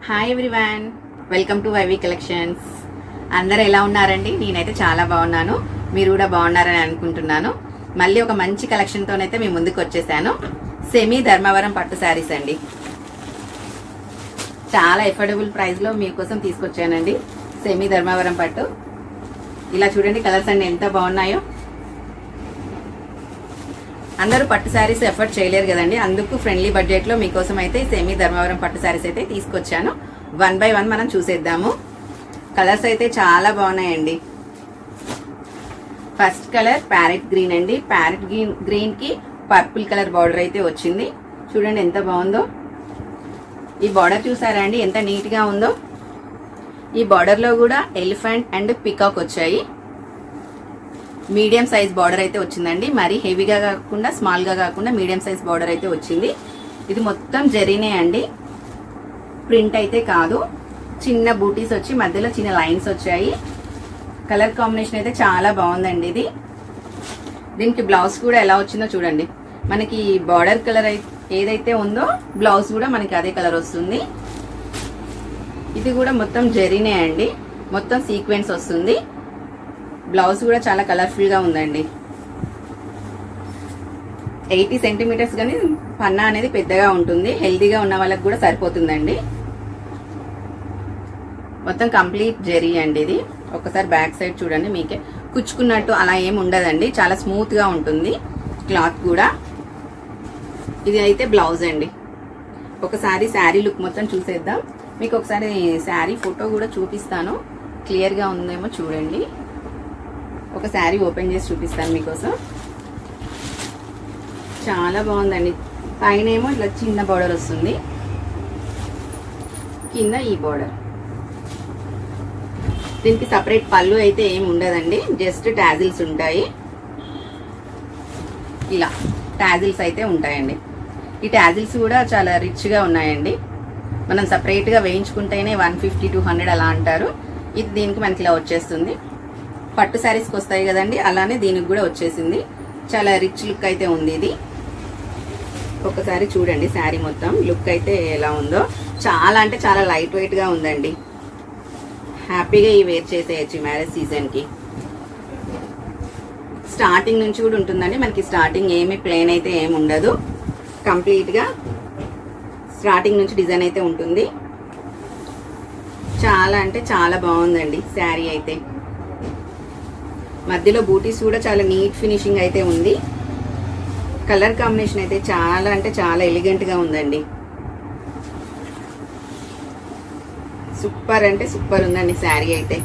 Hi everyone, welcome to VV collections. అందరూ ఎలా ఉన్నారండి? నేనైతే చాలా బాగున్నాను, మీరు కూడా బాగున్నారని అనుకుంటున్నాను. మళ్ళీ ఒక మంచి కలెక్షన్తోనైతే మీ ముందుకు వచ్చేసాను. సెమీ ధర్మవరం పట్టు శారీస్ అండి. చాలా ఎఫోర్డబుల్ ప్రైస్లో మీకోసం తీసుకొచ్చానండి. సెమీ ధర్మవరం పట్టు. ఇలా చూడండి, కలర్స్ అన్ని ఎంత బాగున్నాయో. అందరూ పట్టు శారీస్ ఎఫర్ట్ చేయలేరు కదండి, అందుకు ఫ్రెండ్లీ బడ్జెట్లో మీకోసం అయితే సెమీ ధర్మవరం పట్టు శారీస్ అయితే తీసుకొచ్చాను. 1 by 1 మనం చూసేద్దాము. కలర్స్ అయితే చాలా బాగున్నాయండి. ఫస్ట్ కలర్ ప్యారెట్ గ్రీన్ అండి. ప్యారెట్ గ్రీన్ కి పర్పుల్ కలర్ బార్డర్ అయితే వచ్చింది. చూడండి ఎంత బాగుందో. ఈ బార్డర్ చూసారా అండి, ఎంత నీట్ గా ఉందో. ఈ బార్డర్ లో కూడా ఎలిఫెంట్ అండ్ పికాక్ వచ్చాయి. మీడియం సైజ్ బార్డర్ అయితే వచ్చిందండి. మరి హెవీగా కాకుండా స్మాల్ గా కాకుండా మీడియం సైజ్ బార్డర్ అయితే వచ్చింది. ఇది మొత్తం జరీనే అండి, ప్రింట్ అయితే కాదు. చిన్న బూటీస్ వచ్చి మధ్యలో చిన్న లైన్స్ వచ్చాయి. కలర్ కాంబినేషన్ అయితే చాలా బాగుందండి. ఇది దీనికి బ్లౌజ్ కూడా ఎలా వచ్చిందో చూడండి. మనకి బార్డర్ కలర్ ఏదైతే ఉందో బ్లౌజ్ కూడా మనకి అదే కలర్ వస్తుంది. ఇది కూడా మొత్తం జరీనే అండి, మొత్తం సీక్వెన్స్ వస్తుంది. బ్లౌజ్ కూడా చాలా కలర్ఫుల్ గా ఉందండి. 80 సెంటీమీటర్స్ కానీ పన్నా అనేది పెద్దగా ఉంటుంది. హెల్దీగా ఉన్న వాళ్ళకి కూడా సరిపోతుందండి. మొత్తం కంప్లీట్ జరీ అండి. ఇది ఒకసారి బ్యాక్ సైడ్ చూడండి, మీకే కుచ్చుకున్నట్టు అలా ఏమి ఉండదండి. చాలా స్మూత్ గా ఉంటుంది క్లాత్ కూడా. ఇది అయితే బ్లౌజ్ అండి. ఒకసారి శారీ లుక్ మొత్తం చూసేద్దాం. మీకు ఒకసారి శారీ ఫోటో కూడా చూపిస్తాను, క్లియర్ గా ఉందేమో చూడండి. ఒక శారీ ఓపెన్ చేసి చూపిస్తాను మీకోసం. చాలా బాగుందండి. పైన ఏమో ఇట్లా చిన్న బార్డర్ వస్తుంది, కింద ఈ బార్డర్. దీనికి సపరేట్ పళ్ళు అయితే ఏమి ఉండదండి, జస్ట్ టాజిల్స్ ఉంటాయి. ఇలా టాజిల్స్ అయితే ఉంటాయండి. ఈ టాజిల్స్ కూడా చాలా రిచ్ గా ఉన్నాయండి. మనం సపరేట్ గా వేయించుకుంటేనే 150-200 అలా అంటారు. ఇది దీనికి మనకి ఇలా వచ్చేస్తుంది. పట్టు శారీస్కి వస్తాయి కదండి, అలానే దీనికి కూడా వచ్చేసింది. చాలా రిచ్ లుక్ అయితే ఉంది. ఇది ఒకసారి చూడండి శారీ మొత్తం లుక్ అయితే ఎలా ఉందో. చాలా అంటే చాలా లైట్ వెయిట్ గా ఉందండి. హ్యాపీగా ఈ వేర్ చేసేయచ్చు మ్యారేజ్ సీజన్ కి. స్టార్టింగ్ నుంచి కూడా ఉంటుందండి మనకి. స్టార్టింగ్ ఏమి ప్లెయిన్ అయితే ఏమి ఉండదు, కంప్లీట్ గా స్టార్టింగ్ నుంచి డిజైన్ అయితే ఉంటుంది. చాలా అంటే చాలా బాగుందండి శారీ అయితే. మధ్యలో బూటీస్ కూడా చాలా నీట్ ఫినిషింగ్ అయితే ఉంది. కలర్ కాంబినేషన్ అయితే చాలా అంటే చాలా ఎలిగెంట్ గా ఉందండి. సూపర్ అంటే సూపర్ ఉందండి శారీ అయితే.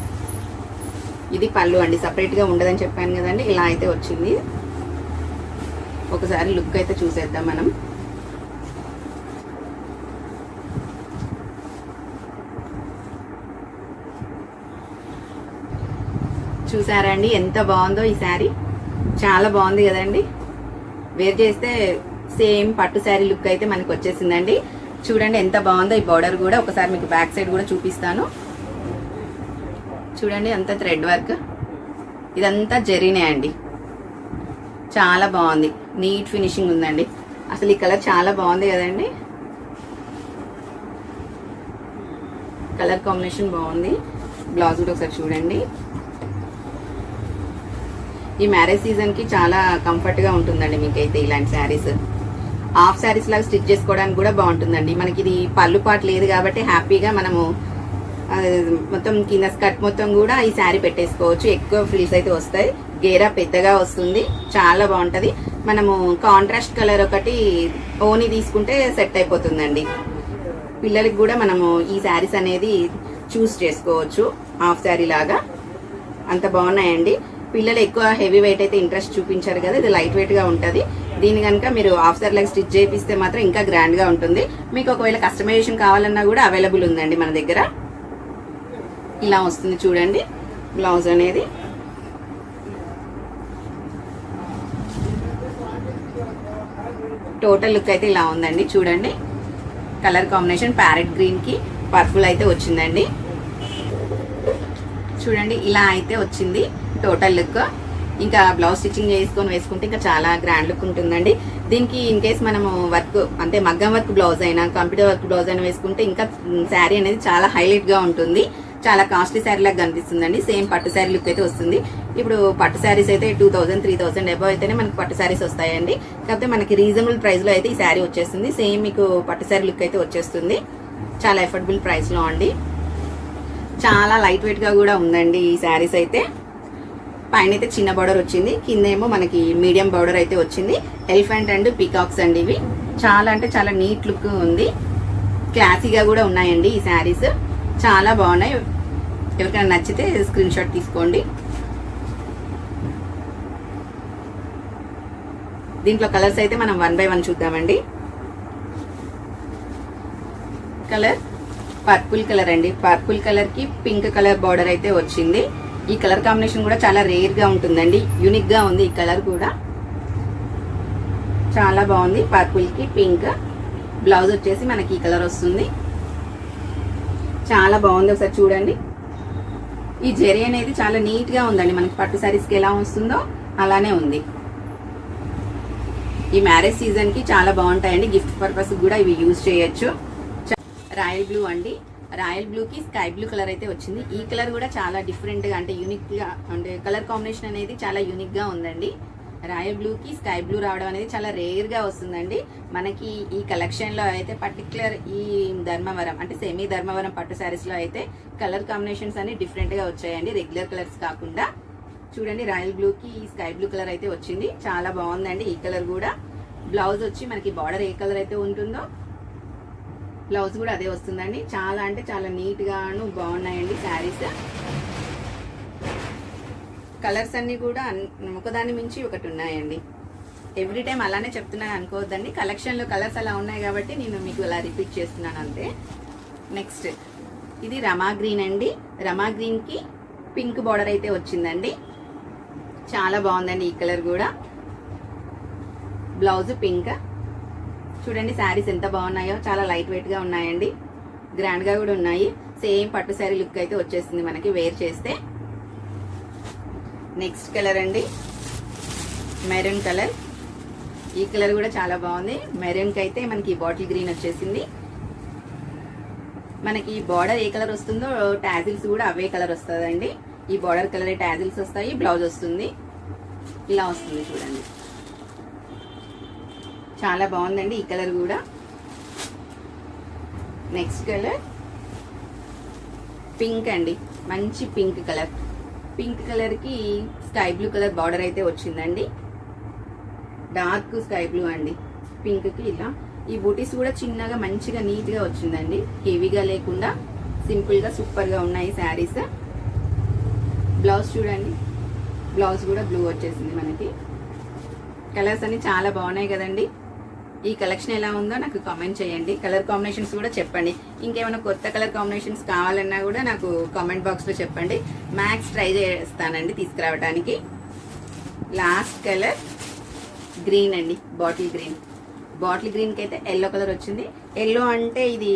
ఇది పళ్ళు అండి, సపరేట్ గా ఉండదని చెప్పాను కదండి, ఇలా అయితే వచ్చింది. ఒకసారి లుక్ అయితే చూసేద్దాం మనం. చూసారా అండి ఎంత బాగుందో ఈ శారీ. చాలా బాగుంది కదండి. వేర్ చేస్తే సేమ్ పట్టు శారీ లుక్ అయితే మనకి వచ్చేసిందండి. చూడండి ఎంత బాగుందో. ఈ బార్డర్ కూడా ఒకసారి మీకు బ్యాక్ సైడ్ కూడా చూపిస్తాను. చూడండి అంత థ్రెడ్ వర్క్, ఇదంతా జరీనే అండి. చాలా బాగుంది, నీట్ ఫినిషింగ్ ఉందండి. అసలు ఈ కలర్ చాలా బాగుంది కదండి. కలర్ కాంబినేషన్ బాగుంది. బ్లౌజ్ కూడా ఒకసారి చూడండి. ఈ మ్యారేజ్ సీజన్ కి చాలా కంఫర్ట్ గా ఉంటుందండి మీకైతే ఇలాంటి శారీస్. హాఫ్ శారీస్ లాగా స్టిచ్ చేసుకోవడానికి కూడా బాగుంటుందండి. మనకి ఇది పళ్ళు పాటు లేదు కాబట్టి హ్యాపీగా మనము మొత్తం కింద స్కర్ట్ మొత్తం కూడా ఈ శారీ పెట్టేసుకోవచ్చు. ఎక్కువ ఫ్రిల్స్ అయితే వస్తాయి, గేరా పెద్దగా వస్తుంది, చాలా బాగుంటది. మనము కాంట్రాస్ట్ కలర్ ఒకటి ఓని తీసుకుంటే సెట్ అయిపోతుందండి. పిల్లలకి కూడా మనము ఈ శారీస్ అనేది చూస్ చేసుకోవచ్చు హాఫ్ శారీ లాగా. అంత బాగున్నాయండి. పిల్లలు ఎక్కువ హెవీ వెయిట్ అయితే ఇంట్రెస్ట్ చూపించారు కదా, ఇది లైట్ వెయిట్ గా ఉంటుంది. దీని కనుక మీరు హాఫ్ శారీ లాగా స్టిచ్ చేపిస్తే మాత్రం ఇంకా గ్రాండ్ గా ఉంటుంది. మీకు ఒకవేళ కస్టమైజేషన్ కావాలన్నా కూడా అవైలబుల్ ఉందండి మన దగ్గర. ఇలా వస్తుంది చూడండి బ్లౌజ్ అనేది. టోటల్ లుక్ అయితే ఇలా ఉందండి. చూడండి కలర్ కాంబినేషన్ ప్యారెట్ గ్రీన్ కి పర్పుల్ అయితే వచ్చిందండి. చూడండి ఇలా అయితే వచ్చింది టోటల్ లుక్. ఇంకా బ్లౌజ్ స్టిచ్చింగ్ చేసుకొని వేసుకుంటే ఇంకా చాలా గ్రాండ్ లుక్ ఉంటుందండి. దీనికి ఇన్ కేస్ మనము వర్క్ అంటే మగ్గం వర్క్ బ్లౌజ్ అయినా కంప్యూటర్ వర్క్ బ్లౌజ్ అయినా వేసుకుంటే ఇంకా శారీ అనేది చాలా హైలైట్ గా ఉంటుంది. చాలా కాస్ట్లీ శారీ లాగా కనిపిస్తుందండి. సేమ్ పట్టు శారీ లుక్ అయితే వస్తుంది. ఇప్పుడు పట్టు శారీస్ అయితే 2000, 3000 అబౌవ్ అయితేనే మనకి పట్టు శారీస్ వస్తాయండి. కాకపోతే మనకి రీజనబుల్ ప్రైస్ లో అయితే ఈ శారీ వచ్చేస్తుంది. సేమ్ మీకు పట్టు శారీ లుక్ అయితే వచ్చేస్తుంది. చాలా ఎఫోర్డబుల్ ప్రైస్ లో అండి. చాలా లైట్ వెయిట్ గా కూడా ఉందండి ఈ శారీస్ అయితే. పైన అయితే చిన్న బార్డర్ వచ్చింది, కింద ఏమో మనకి మీడియం బార్డర్ అయితే వచ్చింది. ఎలిఫెంట్ అండ్ పీకాక్స్ అండి ఇవి. చాలా అంటే చాలా నీట్ లుక్ ఉంది. క్లాసీగా కూడా ఉన్నాయండి ఈ శారీస్. చాలా బాగున్నాయి. ఎవరికైనా నచ్చితే స్క్రీన్ షాట్ తీసుకోండి. దీంట్లో కలర్స్ అయితే మనం 1 by 1 చూద్దామండి. కలర్ పర్పుల్ కలర్ అండి. పర్పుల్ కలర్ కి పింక్ కలర్ బార్డర్ అయితే వచ్చింది. ఈ కలర్ కాంబినేషన్ కూడా చాలా రేర్ గా ఉంటుందండి. యూనిక్ గా ఉంది ఈ కలర్ కూడా. చాలా బాగుంది. పర్పుల్ కి పింక్. బ్లౌజ్ వచ్చేసి మనకి ఈ కలర్ వస్తుంది. చాలా బాగుంది. ఒకసారి చూడండి. ఈ జెరీ అనేది చాలా నీట్ గా ఉందండి. మనకి పట్టు సారీస్ కి ఎలా వస్తుందో అలానే ఉంది. ఈ మ్యారేజ్ సీజన్ కి చాలా బాగుంటాయండి. గిఫ్ట్ పర్పస్ కూడా ఇవి యూజ్ చేయొచ్చు. రాయల్ బ్లూ అండి. రాయల్ బ్లూ కి స్కై బ్లూ కలర్ అయితే వచ్చింది. ఈ కలర్ కూడా చాలా డిఫరెంట్ గా అంటే యూనిక్ గా అంటే కలర్ కాంబినేషన్ అనేది చాలా యూనిక్ గా ఉందండి. రాయల్ బ్లూ కి స్కై బ్లూ రావడం అనేది చాలా రేర్ గా వస్తుందండి. మనకి ఈ కలెక్షన్ లో అయితే పర్టికులర్ ఈ ధర్మవరం అంటే సెమీ ధర్మవరం పట్టు శారీస్ లో అయితే కలర్ కాంబినేషన్స్ అన్ని డిఫరెంట్ గా వచ్చాయండి. రెగ్యులర్ కలర్స్ కాకుండా చూడండి. రాయల్ బ్లూ కి స్కై బ్లూ కలర్ అయితే వచ్చింది. చాలా బాగుందండి ఈ కలర్ కూడా. బ్లౌజ్ వచ్చి మనకి బార్డర్ ఏ కలర్ అయితే ఉంటుందో బ్లౌజ్ కూడా అదే వస్తుందండి. చాలా అంటే చాలా నీట్ గాను బాగున్నాయండి శారీస్. కలర్స్ అన్ని కూడా ఒకదాని మించి ఒకటి ఉన్నాయండి. ఎవ్రీ టైం అలానే చెప్తున్నాను అనుకోవద్దండి. కలెక్షన్ లో కలర్స్ అలా ఉన్నాయి కాబట్టి నేను మీకు అలా రిపీట్ చేస్తున్నాను అంతే. నెక్స్ట్ ఇది రమా గ్రీన్ అండి. రమా గ్రీన్ కి పింక్ బార్డర్ అయితే వచ్చిందండి. చాలా బాగుందండి ఈ కలర్ కూడా. Blouse pink. చూడండి శారీస్ ఎంత బాగున్నాయో. చాలా లైట్ వెయిట్ గా ఉన్నాయండి. గ్రాండ్ గా కూడా ఉన్నాయి. సేమ్ పట్టు శారీ లుక్ అయితే వచ్చేస్తుంది మనకి వేర్ చేస్తే. నెక్స్ట్ కలర్ అండి మెరూన్ కలర్. ఈ కలర్ కూడా చాలా బాగుంది. మెరూన్ కి అయితే మనకి బాటిల్ గ్రీన్ వచ్చేసింది. మనకి బార్డర్ ఏ కలర్ వస్తుందో టాజిల్స్ కూడా అవే కలర్ వస్తుందండి. ఈ బార్డర్ కలర్ టాజిల్స్ వస్తాయి. బ్లౌజ్ వస్తుంది. ఇలా వస్తుంది చూడండి. చాలా బాగుందండి ఈ కలర్ కూడా. నెక్స్ట్ కలర్ పింక్ అండి. మంచి పింక్ కలర్. పింక్ కలర్ కి స్కై బ్లూ కలర్ బార్డర్ అయితే వచ్చిందండి. డార్క్ స్కై బ్లూ అండి. పింక్ కి ఇలా ఈ బూటీస్ కూడా చిన్నగా మంచిగా నీట్ గా వచ్చిందండి. హెవీగా లేకుండా సింపుల్ గా సూపర్ గా ఉన్నాయి శారీస్. బ్లౌజ్ చూడండి. బ్లౌజ్ కూడా బ్లూ వచ్చేసింది మనకి. కలర్స్ అన్ని చాలా బాగున్నాయి కదండి. ఈ కలెక్షన్ ఎలా ఉందో నాకు కామెంట్ చేయండి. కలర్ కాంబినేషన్స్ కూడా చెప్పండి. ఇంకేమైనా కొత్త కలర్ కాంబినేషన్స్ కావాలన్నా కూడా నాకు కామెంట్ బాక్స్ లో చెప్పండి. మ్యాక్స్ ట్రై చేస్తానండి తీసుకురావడానికి. లాస్ట్ కలర్ గ్రీన్ అండి. Bottle green. బాటిల్ గ్రీన్ కి అయితే ఎల్లో కలర్ వచ్చింది. ఎల్లో అంటే ఇది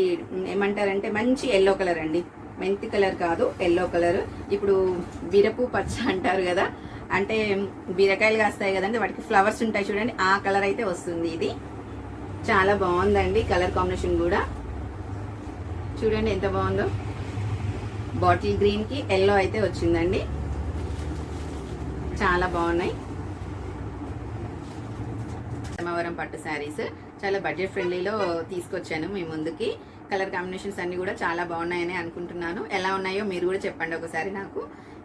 ఏమంటారంటే మంచి ఎల్లో కలర్ అండి. మెంతి కలర్ కాదు, ఎల్లో కలర్. ఇప్పుడు బీరపు పచ్చ అంటారు కదా, అంటే బీరకాయలు కాస్తాయి కదండి, వాటికి ఫ్లవర్స్ ఉంటాయి చూడండి, ఆ కలర్ అయితే వస్తుంది ఇది. చాలా బాగుందండి కలర్ కాంబినేషన్ కూడా. చూడండి ఎంత బాగుందో. బాటిల్ గ్రీన్ కి ఎల్లో అయితే వచ్చిందండి. చాలా బాగున్నాయి. ధర్మవరం పట్టు శారీస్ చాలా బడ్జెట్ ఫ్రెండ్లీలో తీసుకొచ్చాను మీ ముందుకి. కలర్ కాంబినేషన్స్ అన్ని కూడా చాలా బాగున్నాయని అనుకుంటున్నాను. ఎలా ఉన్నాయో మీరు కూడా చెప్పండి ఒకసారి నాకు.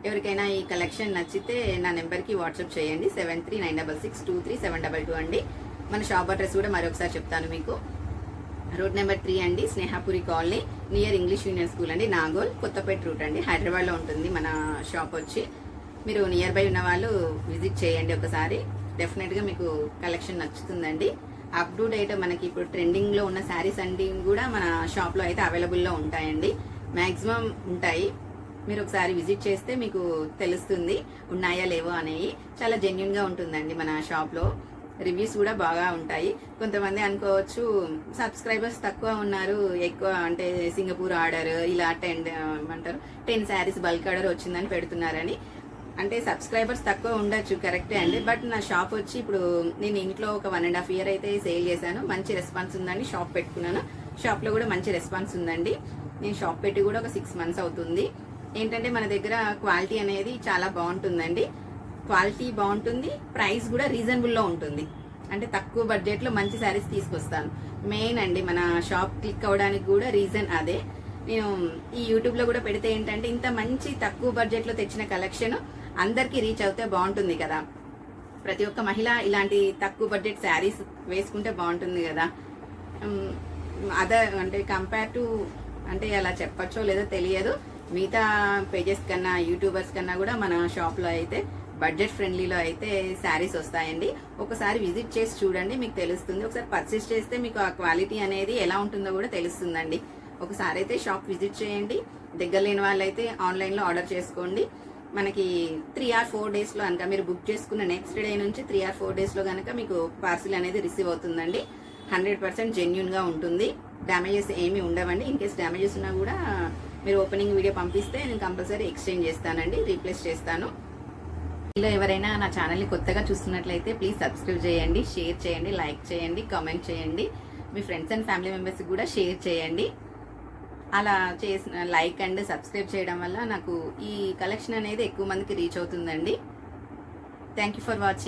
ఎవరికైనా ఈ కలెక్షన్ నచ్చితే నా నెంబర్కి వాట్సాప్ చేయండి. 7396623722 అండి. మన షాప్ అడ్రస్ కూడా మరొకసారి చెప్తాను మీకు. రోడ్ నెంబర్ 3 అండి, Snehapuri colony, near English union school అండి, నాగోల్, కొత్తపేట రూట్ అండి, హైదరాబాద్లో ఉంటుంది మన షాప్ వచ్చి. మీరు నియర్ బై ఉన్న వాళ్ళు విజిట్ చేయండి ఒకసారి. డెఫినెట్గా మీకు కలెక్షన్ నచ్చుతుందండి. అప్ టు డేట్ మనకి ఇప్పుడు ట్రెండింగ్లో ఉన్న శారీస్ అన్ని కూడా మన షాప్లో అయితే అవైలబుల్లో ఉంటాయండి. మ్యాక్సిమం ఉంటాయి. మీరు ఒకసారి విజిట్ చేస్తే మీకు తెలుస్తుంది ఉన్నాయా లేవో అనేవి. చాలా జెన్యున్గా ఉంటుందండి మన షాప్లో. రివ్యూస్ కూడా బాగా ఉంటాయి. కొంతమంది అనుకోవచ్చు సబ్స్క్రైబర్స్ తక్కువ ఉన్నారు, ఎక్కువ అంటే సింగపూర్ ఆర్డర్ ఇలా 10 శారీస్ బల్క్ ఆర్డర్ వచ్చిందని పెడుతున్నారని. అంటే సబ్స్క్రైబర్స్ తక్కువ ఉండొచ్చు, కరెక్టే అండి. బట్ నా షాప్ వచ్చి ఇప్పుడు నేను ఇంట్లో ఒక 1.5 year అయితే సేల్ చేశాను. మంచి రెస్పాన్స్ ఉందండి. షాప్ పెట్టుకున్నాను, షాప్ లో కూడా మంచి రెస్పాన్స్ ఉందండి. నేను షాప్ పెట్టి కూడా ఒక 6 months అవుతుంది. ఏంటంటే మన దగ్గర క్వాలిటీ అనేది చాలా బాగుంటుందండి. క్వాలిటీ బాగుంటుంది, ప్రైస్ కూడా రీజనబుల్ లో ఉంటుంది. అంటే తక్కువ బడ్జెట్ లో మంచి శారీస్ తీసుకొస్తాను. మెయిన్ అండి మన షాప్ క్లిక్ అవడానికి కూడా రీజన్ అదే. నేను ఈ యూట్యూబ్ లో కూడా పెడితే ఏంటంటే ఇంత మంచి తక్కువ బడ్జెట్ లో తెచ్చిన కలెక్షన్ అందరికి రీచ్ అవుతే బాగుంటుంది కదా. ప్రతి ఒక్క మహిళ ఇలాంటి తక్కువ బడ్జెట్ శారీస్ వేసుకుంటే బాగుంటుంది కదా. అదర్ అంటే కంపేర్ టు అంటే అలా చెప్పచ్చో లేదో తెలియదు, మిగతా పేజెస్ కన్నా యూట్యూబర్స్ కన్నా కూడా మన షాప్ లో అయితే బడ్జెట్ ఫ్రెండ్లీలో అయితే శారీస్ వస్తాయండి. ఒకసారి విజిట్ చేసి చూడండి, మీకు తెలుస్తుంది. ఒకసారి పర్చేస్ చేస్తే మీకు ఆ క్వాలిటీ అనేది ఎలా ఉంటుందో కూడా తెలుస్తుందండి. ఒకసారి అయితే షాప్ విజిట్ చేయండి. దగ్గర లేని వాళ్ళైతే ఆన్లైన్ లో ఆర్డర్ చేసుకోండి. మనకి 3 or 4 days లో కనుక మీరు బుక్ చేసుకున్న నెక్స్ట్ డే నుంచి 3 or 4 days లో కనుక మీకు పార్సిల్ అనేది రిసీవ్ అవుతుందండి. 100% జెన్యున్ గా ఉంటుంది. డ్యామేజెస్ ఏమీ ఉండవండి. ఇన్ కేస్ డ్యామేజెస్ ఉన్నా కూడా మీరు ఓపెనింగ్ వీడియో పంపిస్తే నేను కంపల్సరీ ఎక్స్చేంజ్ చేస్తానండి, రీప్లేస్ చేస్తాను. ఇలా ఎవరైనా నా ఛానల్ని కొత్తగా చూస్తున్నట్లయితే ప్లీజ్ సబ్స్క్రైబ్ చేయండి, షేర్ చేయండి, లైక్ చేయండి, కామెంట్ చేయండి. మీ ఫ్రెండ్స్ అండ్ ఫ్యామిలీ మెంబర్స్కి కూడా షేర్ చేయండి. అలా చేసిన లైక్ అండ్ సబ్స్క్రైబ్ చేయడం వల్ల నాకు ఈ కలెక్షన్ అనేది ఎక్కువ మందికి రీచ్ అవుతుందండి. Thank you for watching.